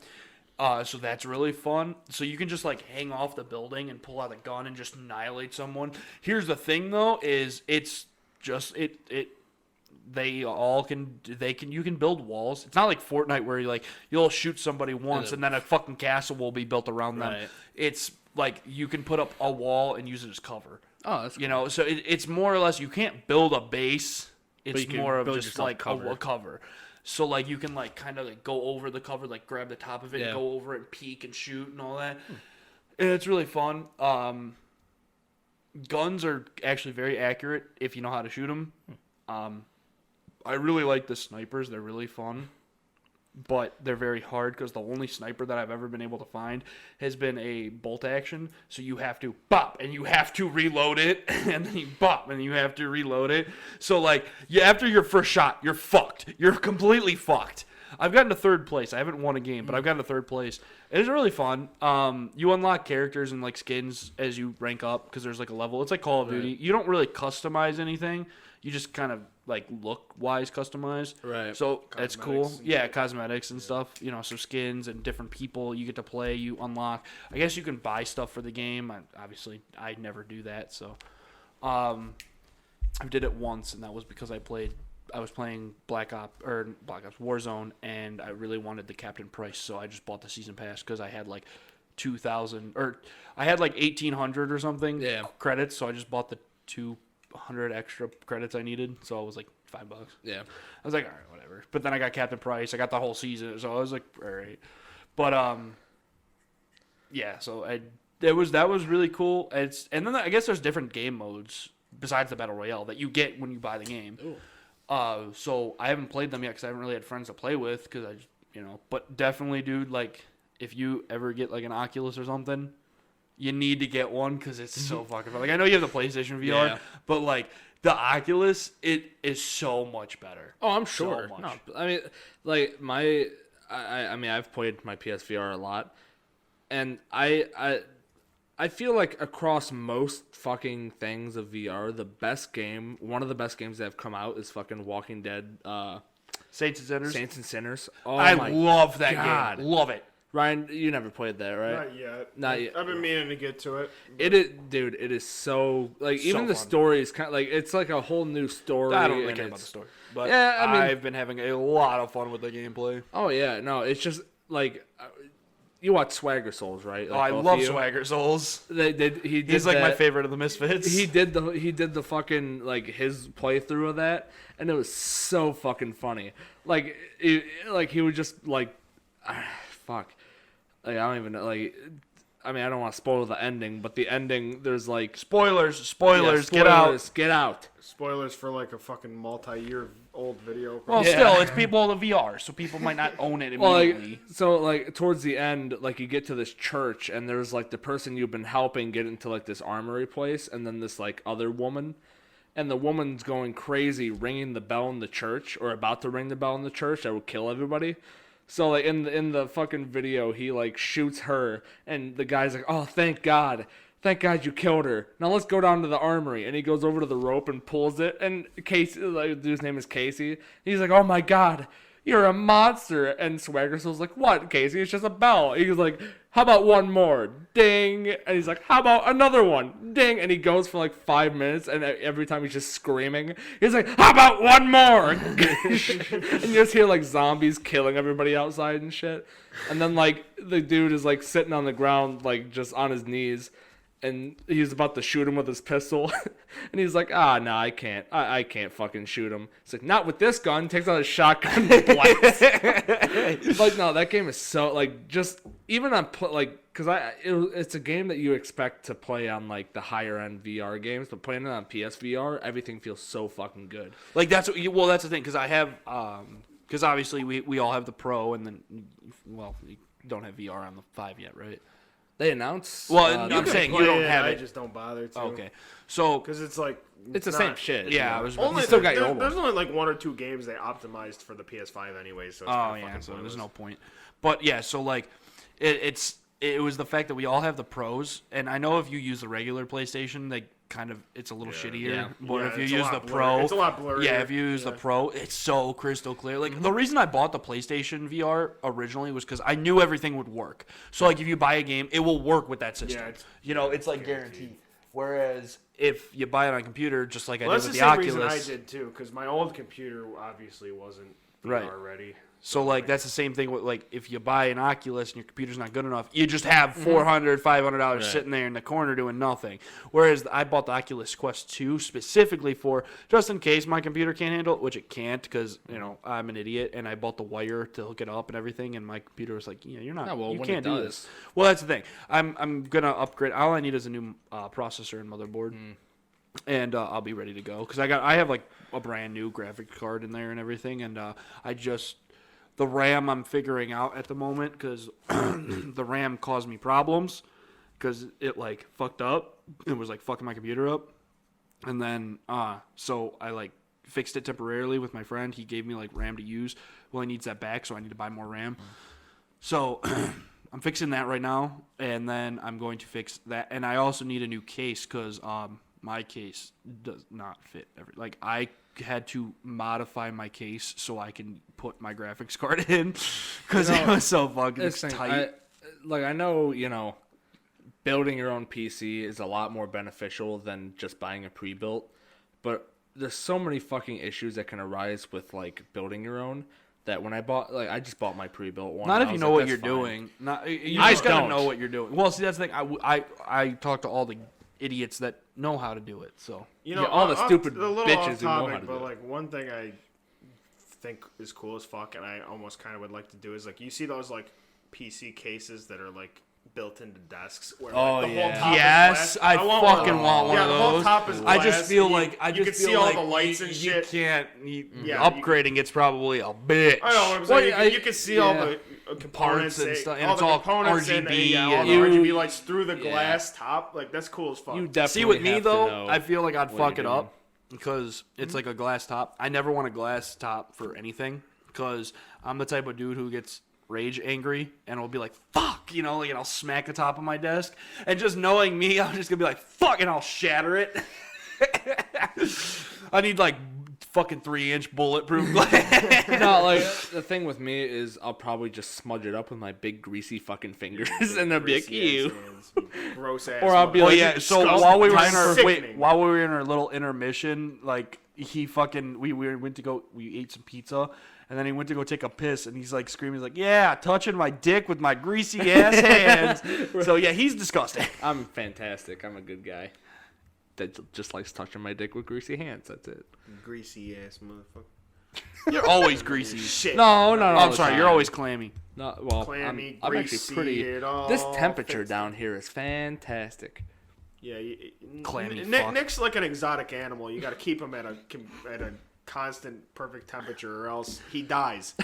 So that's really fun. So you can just like hang off the building and pull out a gun and just annihilate someone. Here's the thing though, is it's just you can build walls. It's not like Fortnite where you'll shoot somebody once and then a fucking castle will be built around them. Right. It's like you can put up a wall and use it as cover. Oh, that's cool. You know, so it's more or less, you can't build a base. It's more of just like a cover. So, like, you can, like, kind of, like, go over the cover, like, grab the top of it and go over and peek and shoot and all that. And it's really fun. Guns are actually very accurate if you know how to shoot them. I really like the snipers. They're really fun. But they're very hard because the only sniper that I've ever been able to find has been a bolt action. So you have to bop and you have to reload it, and then you bop and you have to reload it. So like after your first shot, you're fucked. You're completely fucked. I've gotten to 3rd place. I haven't won a game, but I've gotten to 3rd place. It is really fun. You unlock characters and like skins as you rank up because there's like a level. It's like Call of Duty. You don't really customize anything. You just kind of like look-wise customize. Right. So that's cool. Yeah, cosmetics and stuff. You know, so skins and different people you get to play. You unlock. I guess you can buy stuff for the game. Obviously, I never do that. So, I did it once, and that was because I was playing Black Ops Warzone, and I really wanted the Captain Price, so I just bought the season pass because I had like 2,000 or I had like 1,800 or something credits, so I just bought the 200 extra credits I needed, so it was like $5. Yeah. I was like, all right, whatever. But then I got Captain Price. I got the whole season, so I was like, all right. But yeah. So that was really cool. And then I guess there's different game modes besides the battle royale that you get when you buy the game. Ooh. So I haven't played them yet because I haven't really had friends to play with because But definitely, dude. Like, if you ever get like an Oculus or something, you need to get one because it's so fucking fun. Like, I know you have the PlayStation VR, but like the Oculus, it is so much better. Oh, I'm sure. So much. No, I mean, like I mean, I've played my PSVR a lot, and I feel like across most fucking things of VR, one of the best games that have come out is fucking Walking Dead. Saints and Sinners. Saints and Sinners. Oh, I love that God. game. Love it. Ryan, you never played that, right? Not yet. Not yet. I've been meaning to get to it. It is, dude. It is so like So even the fun. story is kind of like it's like a whole new story. I don't really and care about the it's- story, but Yeah, I mean- I've been having a lot of fun with the gameplay. Oh yeah, no, it's just like you watch Swagger Souls, right? Oh, Like, I both love of you? Swagger Souls. He did He's like my that. favorite of the Misfits. He did the fucking like his playthrough of that, and it was so fucking funny. Like he would just like, fuck, like, I don't even know. Like, I mean, I don't want to spoil the ending, but the ending there's like Spoilers, yeah, get out. get out. Spoilers for like a fucking multi-year old video. Well, Yeah. still, it's people in the VR, so people might not own it Well, immediately. like towards the end, like you get to this church, and there's like the person you've been helping get into like this armory place, and then this like other woman, and the woman's going crazy, ringing the bell in the church, or about to ring the bell in the church that will kill everybody. So like in the fucking video, he like shoots her, and the guy's like, "Oh, thank God." Thank God you killed her. Now let's go down to the armory. And he goes over to the rope and pulls it. And Casey, like, the dude's name is Casey. He's like, "Oh my God, you're a monster." And Swagger Soul's like, "What, Casey? It's just a bell." He's like, "How about one more?" Ding. And he's like, "How about another one?" Ding. And he goes for like 5 minutes. And every time he's just screaming. He's like, "How about one more?" And you just hear like zombies killing everybody outside and shit. And then like the dude is like sitting on the ground, like just on his knees. And he's about to shoot him with his pistol. And he's like, no, I can't. I can't fucking shoot him. It's like, not with this gun. Takes out his shotgun and blasts. Like, no, that game is so, like, just, even on, because it's a game that you expect to play on, like, the higher-end VR games. But playing it on PSVR, everything feels so fucking good. Like, that's the thing, because I have, because obviously we all have the Pro, and then, well, you don't have VR on the 5 yet, right? They announced... Well, uh, I'm saying you Play don't it, have I it. just don't bother to. Okay. So, Because it's like... it's the same shit. yeah, you I know? was Only, You still got your old there's one. only like one or two games they optimized for the PS5 anyway, so it's oh, kinda yeah, fucking so pointless. there's no point. But, yeah, so, like, it was the fact that we all have the Pros, and I know if you use the regular PlayStation, they kind of, it's a little shittier. Yeah. But Yeah, if you it's a use lot the blurry. Pro, It's a lot blurrier. yeah, if you use the Pro, it's so crystal clear. Like the reason I bought the PlayStation VR originally was because I knew everything would work. So like if you buy a game, it will work with that system. Yeah, it's it's like guaranteed. Whereas if you buy it on computer, just like I Well, did that's with the the same reason I Oculus, did too, because my old computer obviously wasn't VR Right. ready. so like that's the same thing with like if you buy an Oculus and your computer's not good enough, you just have $400, $500 sitting there in the corner doing nothing. Whereas I bought the Oculus Quest 2 specifically for just in case my computer can't handle it, which it can't because I'm an idiot and I bought the wire to hook it up and everything, and my computer was like, you're not, Yeah, well, you when can't it do does. this. Well, that's the thing. I'm gonna upgrade. All I need is a new processor and motherboard. And I'll be ready to go because I have like a brand new graphics card in there and everything, and the RAM I'm figuring out at the moment because the RAM caused me problems because it like fucked up. It was like fucking my computer up, and then so I like fixed it temporarily with my friend. He gave me like RAM to use. Well, he needs that back, so I need to buy more RAM. So I'm fixing that right now, and then I'm going to fix that, and I also need a new case because my case does not fit. I had to modify my case so I can put my graphics card in because it was so fucking tight. I know, building your own PC is a lot more beneficial than just buying a pre-built, but there's so many fucking issues that can arise with like building your own that when I just bought my pre-built one. Not if you know what you're "That's fine." doing. You I just gotta don't. know what you're doing. Well, see, that's the thing. I talk to all the idiots that know how to do it. So You know, all the stupid a little bitches off who know how topic, to but do it. like one thing I think is cool as fuck, and I almost kind of would like to do is like you see those like PC cases that are like built into desks. Where, Oh, like, the yeah. whole top yes, is I glass. want fucking want one yeah, of the those. whole top is I glass. just feel You- like you can see all the lights and shit. You can't. Yeah, Upgrading it's probably a bitch. I know what I'm Well, saying. You can see all yeah. the components and stuff, and all it's the all components RGB all and- the You- RGB lights through the yeah. glass top. Like that's cool as fuck. You definitely See, with me have to though, know I feel like I'd what fuck you're it doing. up because it's like a glass top. I never want a glass top for anything because I'm the type of dude who gets rage angry and will be like, fuck, and I'll smack the top of my desk. And just knowing me, I'm just gonna be like, fuck, and I'll shatter it. I need like fucking 3-inch bulletproof glass. No, like the thing with me is I'll probably just smudge it up with my big greasy fucking fingers, and they'll be like, ew. Gross ass. Or I'll be Oh like, yeah. So disgusting. while we were in our Sickening. while we were in our little intermission, like he fucking we went to go we ate some pizza. And then he went to go take a piss, and he's like screaming, he's like, "Yeah, touching my dick with my greasy ass hands." So yeah, he's disgusting. I'm fantastic. I'm a good guy that just likes touching my dick with greasy hands. That's it. Greasy ass motherfucker. You're always greasy. Shit. No, no, no. I'm sorry, you're always clammy. No, well, Clammy, I'm actually greasy, pretty. it all This temperature fits. down here is fantastic. Yeah, Clammy fuck. Nick's like an exotic animal. You got to keep him at a constant perfect temperature, or else he dies.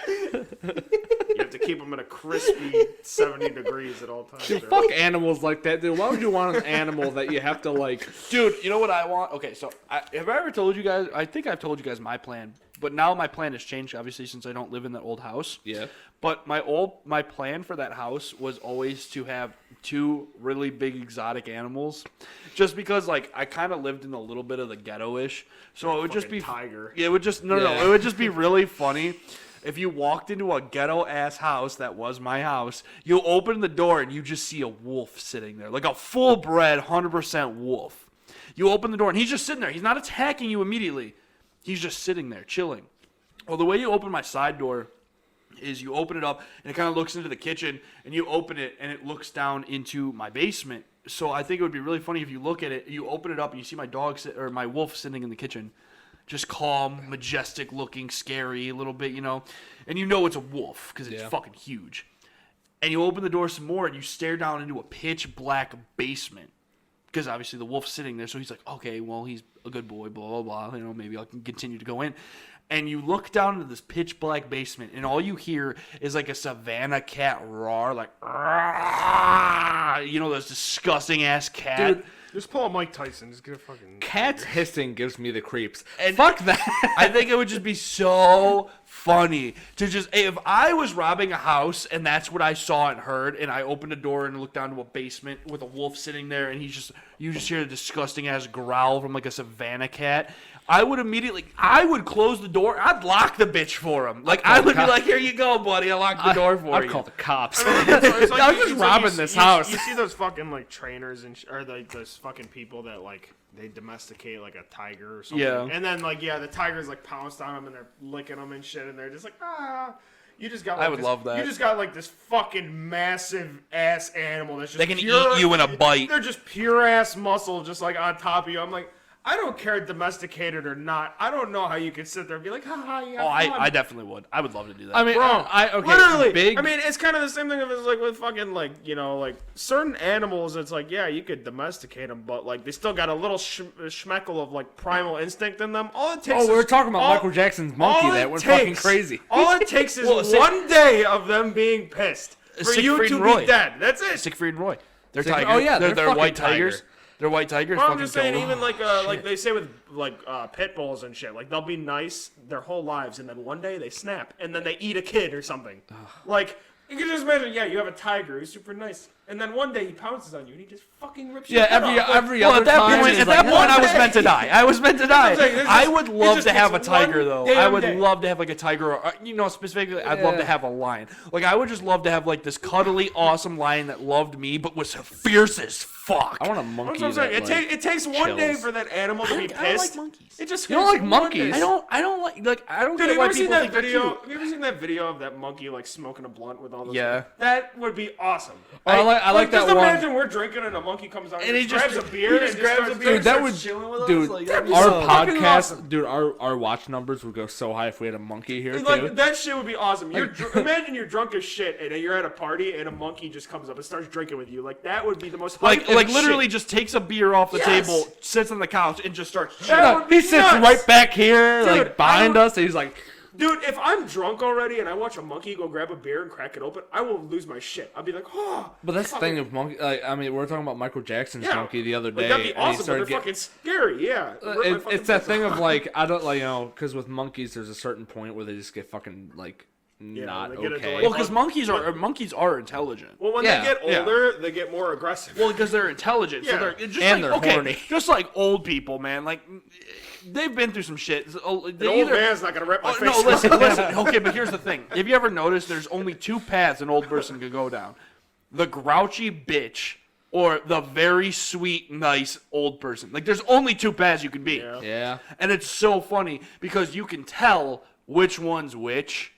You have to keep him at a crispy 70 degrees at all times. Dude, fuck animals like that, dude. Why would you want an animal that you have to like? Dude, you know what I want? Okay, so have I ever told you guys? I think I've told you guys my plan, but now my plan has changed, obviously, since I don't live in that old house. Yeah. But my plan for that house was always to have 2 really big exotic animals, just because like I kind of lived in a little bit of the ghetto-ish, so it would just be tiger. Yeah, it would just no, Yeah. it would just be really funny. If you walked into a ghetto-ass house that was my house, you open the door and you just see a wolf sitting there. Like a full-bred, 100% wolf. You open the door and he's just sitting there. He's not attacking you immediately. He's just sitting there, chilling. Well, the way you open my side door is you open it up and it kind of looks into the kitchen, and you open it and it looks down into my basement. So I think it would be really funny if you look at it, you open it up and you see my or my wolf sitting in the kitchen. Just calm, majestic looking, scary, a little bit, you know. And you know it's a wolf because it's fucking huge. And you open the door some more and you stare down into a pitch black basement. Because obviously the wolf's sitting there. So he's like, okay, well, he's a good boy, blah, blah, blah. You know, maybe I can continue to go in. And you look down into this pitch black basement, and all you hear is like a savannah cat roar, like, you know, this disgusting ass cat. Dude, Just pull a Mike Tyson. Just get a fucking... Cats hissing gives me the creeps. And fuck that. I think it would just be so funny to just, if I was robbing a house and that's what I saw and heard, and I opened a door and looked down to a basement with a wolf sitting there, and you just hear a disgusting ass growl from like a savannah cat. I would close the door. I'd lock the bitch for him. Like, I would be like, here you go, buddy. I locked the door for I'd you. call the cops. It's like I was just robbing this house. You see those fucking like trainers or like those fucking people that like they domesticate like a tiger or something. Yeah. And then like the tigers like pounced on them and they're licking them and shit, and they're just like You just got. Like, I would love that. You just got like this fucking massive ass animal that's just They can pure, eat you in a bite. They're just pure ass muscle, just like on top of you. I'm like, I don't care domesticated or not. I don't know how you could sit there and be like, haha, yeah. Oh, I definitely would. I would love to do that. I mean, Bro, okay, literally. big. I mean, it's kind of the same thing if it's like with fucking like like certain animals. It's like you could domesticate them, but like they still got a little schmeckle of like primal instinct in them. All it takes. we were is, talking about Michael Jackson's monkey that went fucking crazy. All it takes is one day of them being pissed for you Siegfried to and Roy. be dead. That's it. Siegfried and Roy. They're Siegfried- tigers. oh, yeah, they're they're white fucking tigers. tiger. They're white tigers. Well, I'm fucking just saying, kill 'em. even like they say with like pit bulls and shit, like they'll be nice their whole lives, and then one day they snap, and then they eat a kid or something. Like you can just imagine, you have a tiger who's super nice, and then one day he pounces on you and he just fucking rips your head off. every Well, other at that time. point, it's at like, that point, I one was day. meant to die. I was meant to die. I'm saying, there's I just- would it love just to have a takes one tiger, though. damn I would day. love to have like a tiger, or specifically, I'd love to have a lion. Like, I would just love to have like this cuddly, awesome lion that loved me, but was fierce as fuck. I want a monkey. That's what I'm saying. that, It takes one day chills. for that animal to be pissed. I don't like monkeys. It just You don't takes like one monkeys? day. I don't like I don't Dude, get have you why ever seen people that think they're video? cute. Have you ever seen that video of that monkey like smoking a blunt with all those? Yeah. That would be awesome. I like that just one. imagine we're drinking and a monkey comes out And and he just grabs a beer and grabs a starts- beer Dude, that starts would, chilling with us. dude, Like, that'd be our so fucking podcast, awesome. dude, our watch numbers would go so high if we had a monkey here, too. Like that shit would be awesome. Imagine you're drunk as shit and you're at a party and a monkey just comes up and starts drinking with you. Like that would be the most hype Like shit. literally just takes a beer off the Yes. table, sits on the couch, and just starts That chilling. would be He sits nuts. right back here, Dude, like behind I would- us, and he's like, Dude, if I'm drunk already and I watch a monkey go grab a beer and crack it open, I will lose my shit. I'll be like, oh. but that's the fucking- thing of monkey. Like, I mean, we were talking about Michael Jackson's Yeah. monkey the other day. Like, that'd be and he awesome, but started they're getting- fucking scary, yeah. Rip my fucking it's that face thing off. of like I don't like because with monkeys there's a certain point where they just get fucking like not when they get okay. into, Well, because monkeys are intelligent. Well, when Yeah. they get older, they get more aggressive. Well, because they're intelligent, so Yeah. they're just And like, they're okay, horny. just like old people, man. Like they've been through some shit. They An old either- man's not gonna rip my Oh, face no, off. listen. Okay, but here's the thing. Have you ever noticed there's only two paths an old person could go down? The grouchy bitch or the very sweet, nice old person. Like, there's only two paths you can be. Yeah. Yeah. And it's so funny because you can tell which one's which,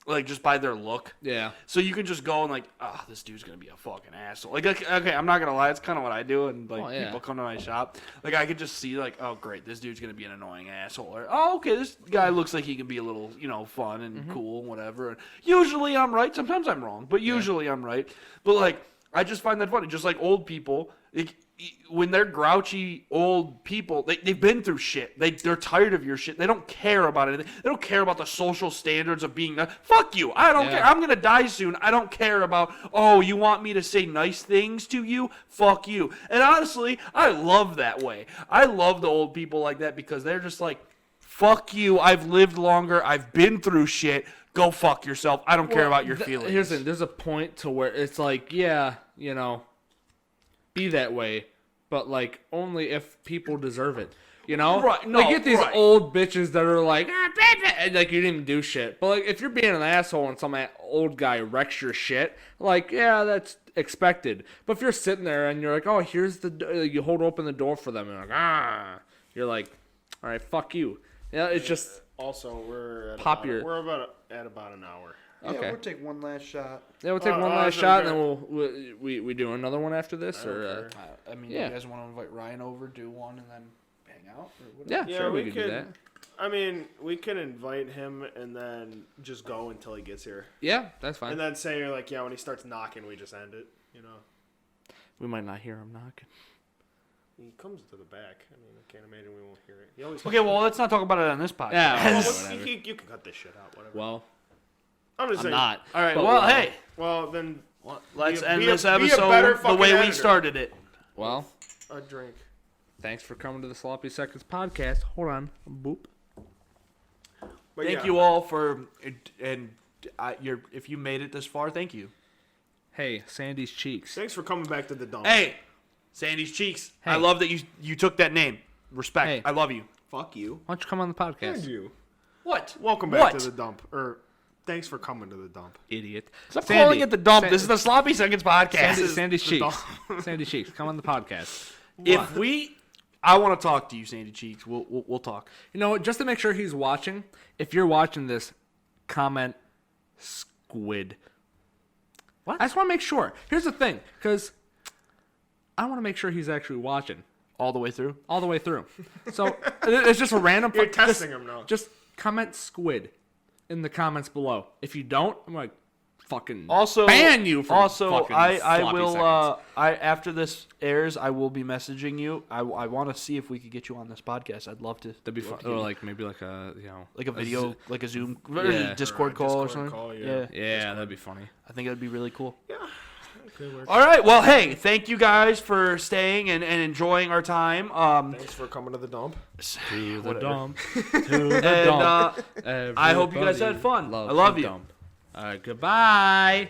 like, just by their look. Yeah. So you can just go and, like, oh, this dude's going to be a fucking asshole. Like, okay, I'm not going to lie. It's kind of what I do. And, like, Oh, yeah. people come to my shop. Like, I could just see, like, oh, great, this dude's going to be an annoying asshole. Or, oh, okay, this guy looks like he can be a little, fun and cool and whatever. And usually I'm right. Sometimes I'm wrong. But usually I'm right. But, like, I just find that funny. Just like old people, when they're grouchy old people, they've been through shit. They're tired of your shit. They don't care about anything. They don't care about the social standards of being nice. Fuck you. I don't care. I'm going to die soon. I don't care about, oh, you want me to say nice things to you? Fuck you. And honestly, I love that way. I love the old people like that because they're just like, fuck you. I've lived longer. I've been through shit. Go fuck yourself. I don't care about your feelings. Here's the thing. There's a point to where it's like, yeah, be that way, but like only if people deserve it. Right, no, like get these right. old bitches that are like, and like you didn't even do shit. But like if you're being an asshole and some old guy wrecks your shit, like yeah, that's expected. But if you're sitting there and you're like, oh, here's you hold open the door for them and you're like, all right, fuck you. Yeah, it's just. Also, we're at Pop about, your- we're about an hour. Okay. Yeah, we'll take one last shot. Yeah, we'll take one last so shot, we and then we do another one after this, or I mean, Yeah. you guys want to invite Ryan over, do one, and then hang out? Or whatever? yeah, Yeah, sure, we we could do could- that. I mean, we can invite him and then just go until he gets here, Yeah, that's fine. and then say like, yeah, when he starts knocking, we just end it. We might not hear him knocking. He comes to the back. I mean, I can't imagine we won't hear it. He always. Okay, well, let's not talk about it on this podcast. Yeah, Well, whatever. you can cut this shit out. Whatever. Well, I'm just I'm saying. not. All right, But well, we're- hey, Well, then let's Be end a- this be a better episode the fucking way we editor. started it. Well, a drink. thanks for coming to the Sloppy Seconds podcast. Hold on, boop. But Thank yeah. you all for, and if you made it this far, thank you. Hey, Sandy's cheeks. Thanks for coming back to the dump. Hey, Sandy's Cheeks. Hey. I love that you took that name. Respect. Hey. I love you. Fuck you. Why don't you come on the podcast, And you. What? Welcome back What? to the dump. Or thanks for coming to the dump. idiot? Stop Sandy. calling it the dump. Sa- This is the Sloppy Seconds podcast. Sandy's the cheeks. Sandy's cheeks. Come on the podcast. I want to talk to you, Sandy Cheeks. We'll talk. You know what? Just to make sure he's watching, if you're watching this, comment squid. What? I just want to make sure. Here's the thing, because I want to make sure he's actually watching All the way through. all the way through. So it's just a random. You're testing him now. Just comment squid in the comments below. If you don't, I'm like fucking Also, ban you. From also, fucking I sloppy will. seconds. After this airs, I will be messaging you. I want to see if we could get you on this podcast. I'd love to. That'd be fun. Or like maybe like a like a video, like a Zoom, Yeah. Discord Or a call or Discord something. call, yeah. yeah, that'd be funny. I think that'd be really cool. Yeah. Okay, All right. Well, hey, thank you guys for staying and enjoying our time. Thanks for coming to the dump. To the Whatever. dump. To the And dump. I hope you guys had Everybody fun. loves I love the you. dump. All right, goodbye.